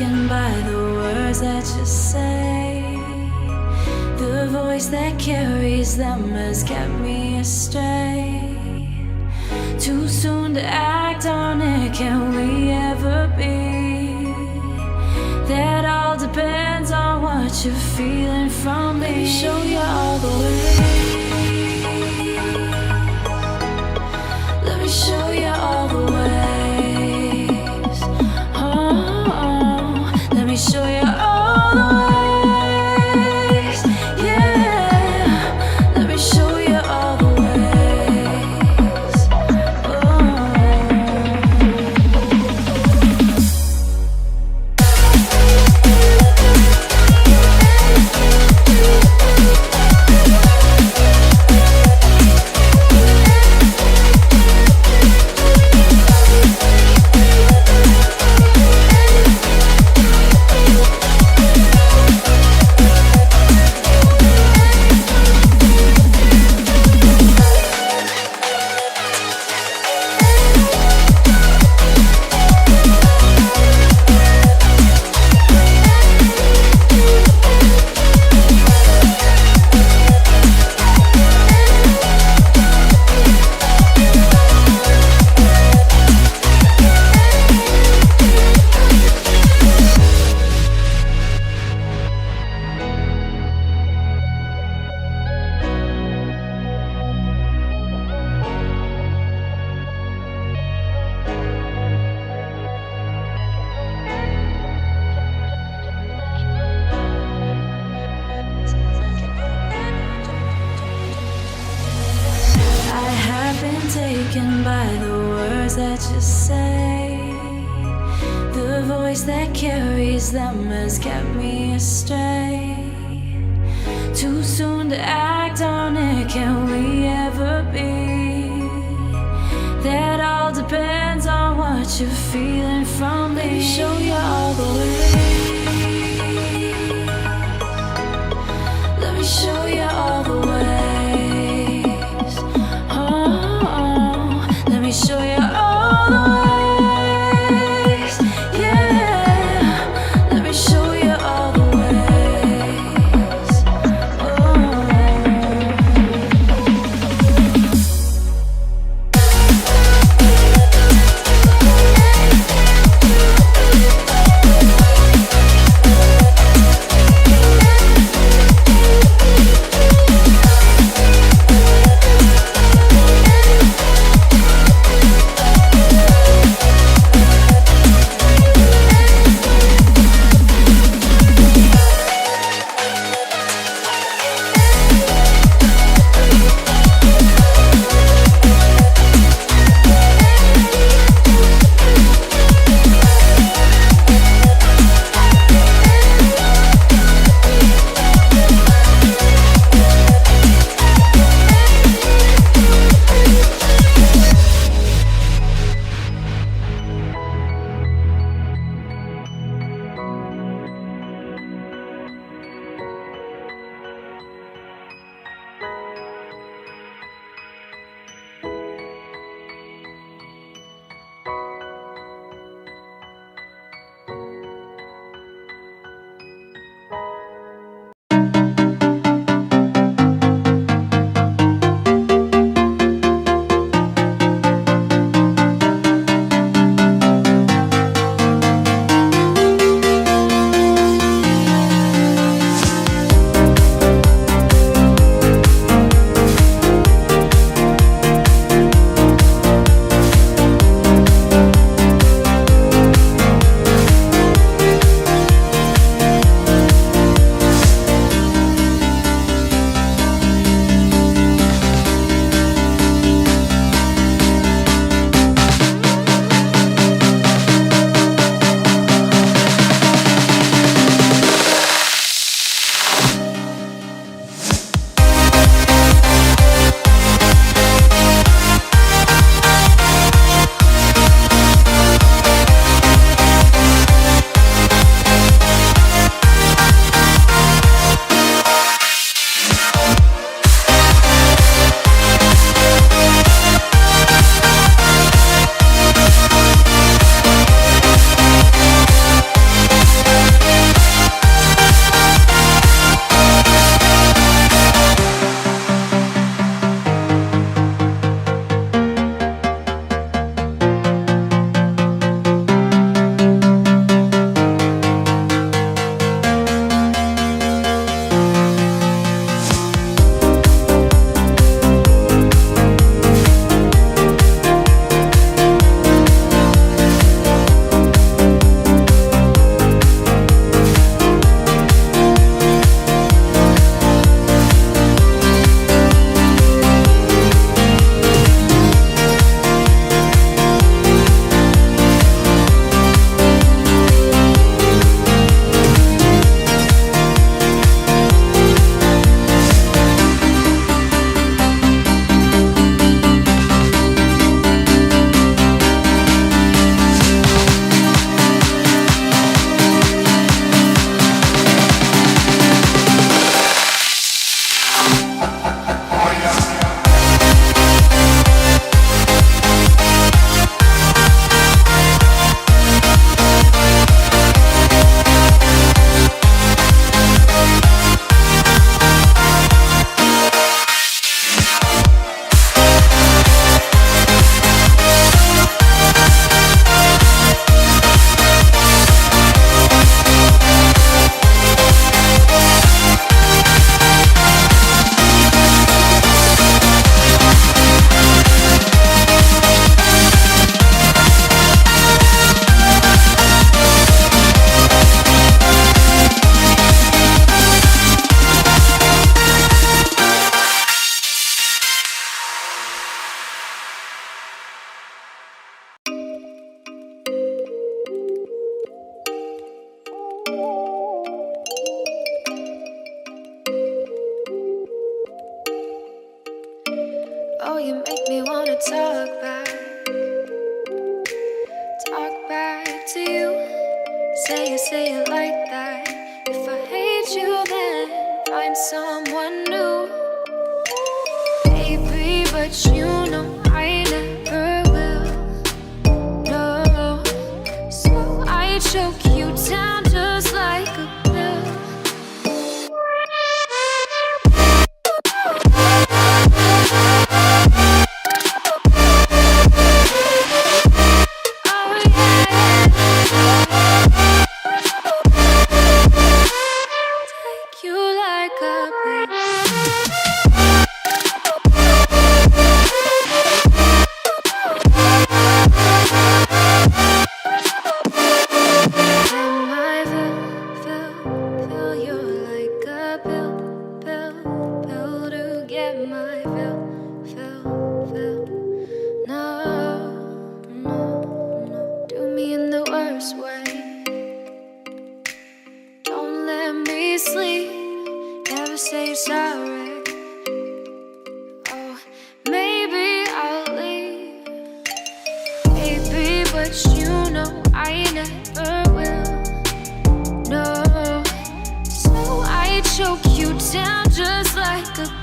taken by the words that you say. The voice that carries them has kept me astray. Too soon to act on it, can we ever be? That all depends on what you're feeling from me. Let me show you all the way. Let me show you all the ways. Oh, let me show you all the ways. Yeah, let me show you all the ways. Taken by the words that you say. The voice that carries them has kept me astray. Too soon to act on it, can we ever be? That all depends on what you're feeling from me. Let me show you all the way. Let me show you all the way. Let me show you all the ways. Yeah, let me show you all the ways. Oh. to you. Say it like that. If I hate you, then find someone new. Baby, but you know I never will. No, so I choke you down just like a pill. Choke you down just like a